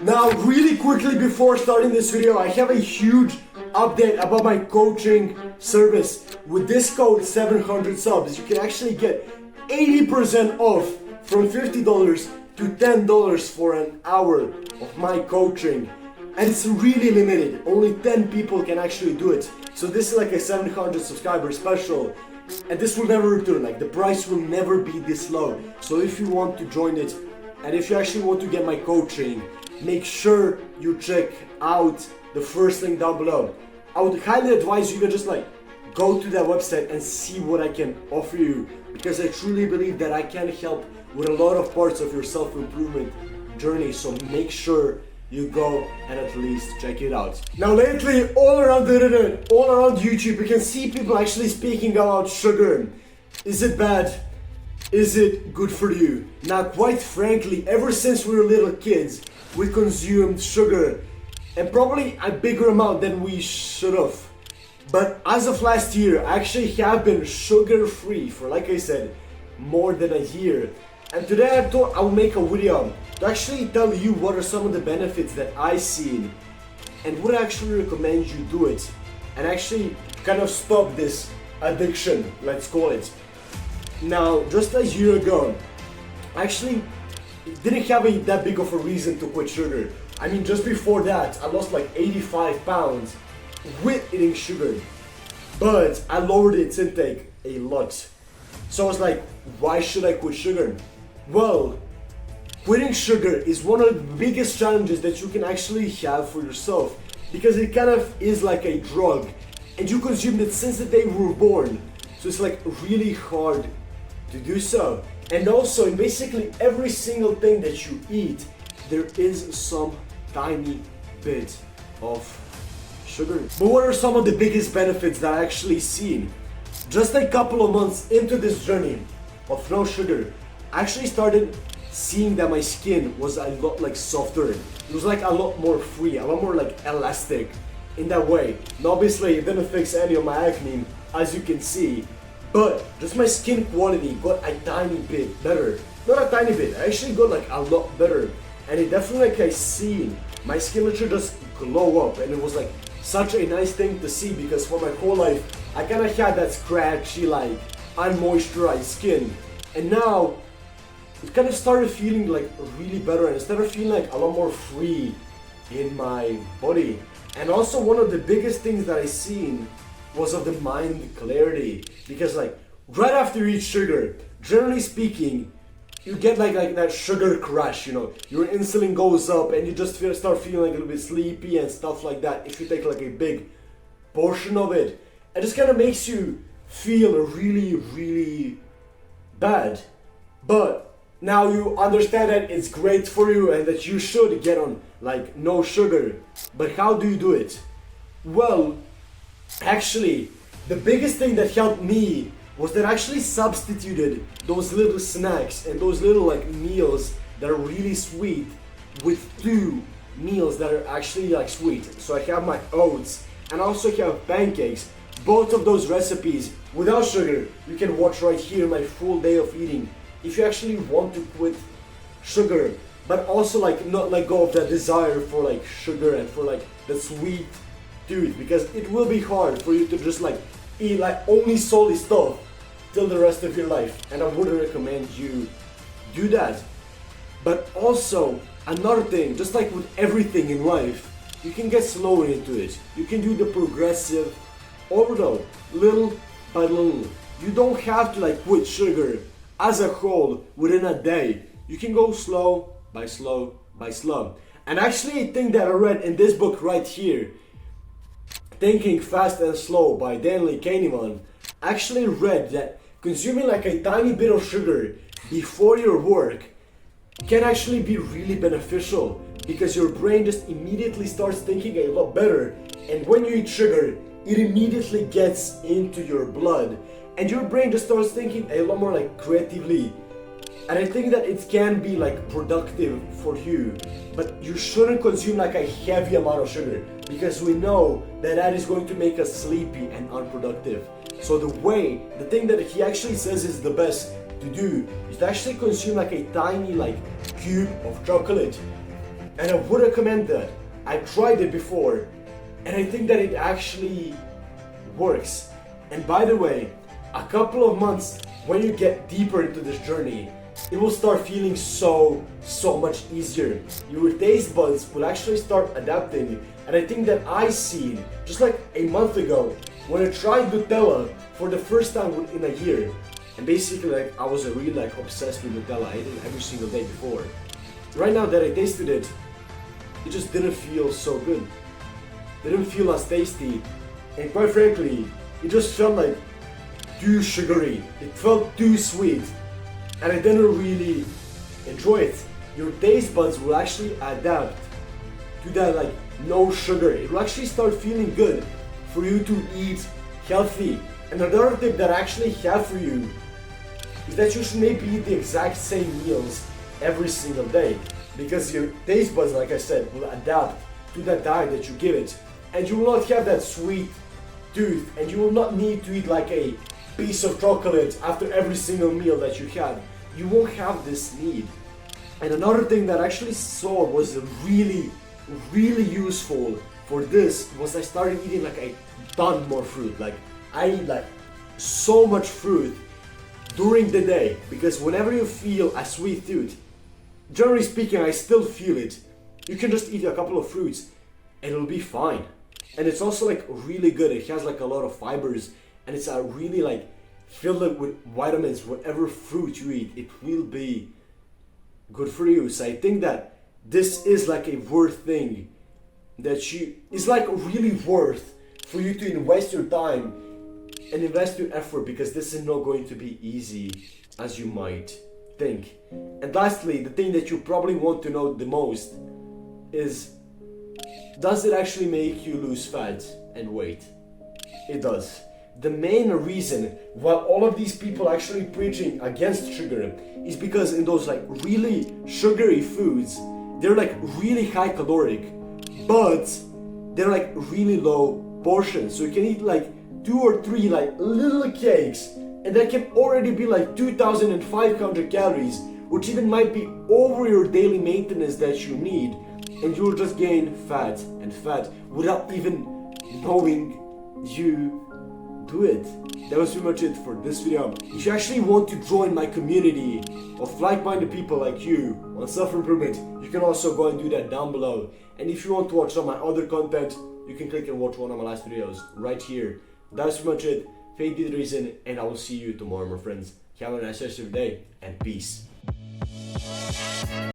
Now, really quickly before starting this video, I have a huge update about my coaching service. With this code 700 subs, you can actually get 80% off from $50 to $10 for an hour of my coaching. And it's really limited, only 10 people can actually do it. So this is like a 700 subscriber special. And this will never return, like the price will never be this low. So if you want to join it, and if you actually want to get my coaching, make sure you check out the first link down below. I would highly advise you to just go to that website and see what I can offer you, because I truly believe that I can help with a lot of parts of your self-improvement journey. So make sure you go and at least check it out. Now lately, all around the internet, all around YouTube, you can see people actually speaking about sugar. Is it bad? Is it good for you? Now, quite frankly, ever since we were little kids, we consumed sugar, and probably a bigger amount than we should have. But as of last year, I actually have been sugar-free for, like I said, more than a year. And today I thought I would make a video to actually tell you what are some of the benefits that I've seen, and would actually recommend you do it, and actually kind of stop this addiction, let's call it. Now, just a year ago, I actually didn't have that big of a reason to quit sugar. I mean, just before that, I lost like 85 pounds with eating sugar, but I lowered its intake a lot. So I was like, why should I quit sugar? Well, quitting sugar is one of the biggest challenges that you can actually have for yourself, because it kind of is like a drug, and you consumed it since the day you were born. So it's like really hard to do so. And also, in basically every single thing that you eat, there is some tiny bit of sugar. But what are some of the biggest benefits that I actually seen? Just a couple of months into this journey of no sugar, I actually started seeing that my skin was a lot softer. It was a lot more free, a lot more elastic in that way. And obviously it didn't fix any of my acne, as you can see, but just my skin quality got a tiny bit better. Not a tiny bit, I actually got a lot better. And it definitely I seen my skin literally just glow up, and it was such a nice thing to see, because for my whole life I kind of had that scratchy, unmoisturized skin. And now it kind of started feeling really better, and it started feeling a lot more free in my body. And also, one of the biggest things that I seen was of the mind clarity, because right after you eat sugar, generally speaking, you get that sugar crash, your insulin goes up and you just start feeling a little bit sleepy and stuff like that if you take a big portion of it. It just kind of makes you feel really, really bad. But now you understand that it's great for you and that you should get on no sugar. But how do you do it? Well, actually, the biggest thing that helped me was that I actually substituted those little snacks and those little meals that are really sweet with 2 meals that are actually sweet. So I have my oats and I also have pancakes. Both of those recipes without sugar, you can watch right here my full day of eating. If you actually want to quit sugar, but also not let go of that desire for sugar and for the sweet tooth, because it will be hard for you to just eat only salty stuff till the rest of your life, and I wouldn't recommend you do that. But also, another thing, just like with everything in life, you can get slower into it. You can do the progressive overload, little by little. You don't have to quit sugar as a whole within a day. You can go slow by slow by slow. And actually, a thing that I read in this book right here, Thinking Fast and Slow by Daniel Kahneman, actually read that consuming a tiny bit of sugar before your work can actually be really beneficial, because your brain just immediately starts thinking a lot better, and when you eat sugar, it immediately gets into your blood, and your brain just starts thinking a lot more creatively. And I think that it can be productive for you, but you shouldn't consume a heavy amount of sugar, because we know that that is going to make us sleepy and unproductive. So the thing that he actually says is the best to do is to actually consume a tiny cube of chocolate and I would recommend that. I tried it before, and I think that it actually works. And by the way, a couple of months when you get deeper into this journey, it will start feeling so much easier. Your taste buds will actually start adapting, and I think that I seen just like a month ago when I tried Nutella for the first time in a year, and basically like I was really like obsessed with Nutella. I ate it every single day before. Right now that I tasted it, it just didn't feel so good. It didn't feel as tasty, and quite frankly, it just felt like too sugary. It felt too sweet, and I didn't really enjoy it. Your taste buds will actually adapt to that like no sugar. It will actually start feeling good for you to eat healthy. And another tip that I actually have for you is that you should maybe eat the exact same meals every single day, because your taste buds, like I said, will adapt to that diet that you give it, and you will not have that sweet tooth, and you will not need to eat like a piece of chocolate after every single meal that you have. You won't have this need. And another thing that I actually saw was really useful for this was I started eating like a ton more fruit. Like I eat like so much fruit during the day, because whenever you feel a sweet tooth, generally speaking, I still feel it. You can just eat a couple of fruits and it'll be fine. And it's also like really good. It has like a lot of fibers, and it's a really like filled with vitamins. Whatever fruit you eat, it will be good for you. So I think that this is like a worth thing that is like really worth for you to invest your time and invest your effort, because this is not going to be easy as you might think. And lastly, the thing that you probably want to know the most is, does it actually make you lose fat and weight? It does. The main reason why all of these people actually preaching against sugar is because in those like really sugary foods, they're like really high caloric, but they're like really low portions. So you can eat like 2 or 3 like little cakes, and that can already be like 2,500 calories, which even might be over your daily maintenance that you need, and you'll just gain fat and fat without even knowing you do it. That was pretty much it for this video. If you actually want to join my community of like-minded people like you on self-improvement, you can also go and do that down below. And if you want to watch some of my other content, you can click and watch one of my last videos right here. That's pretty much it. Fate be the reason, and I will see you tomorrow, my friends. Have a nice rest of your day, and peace.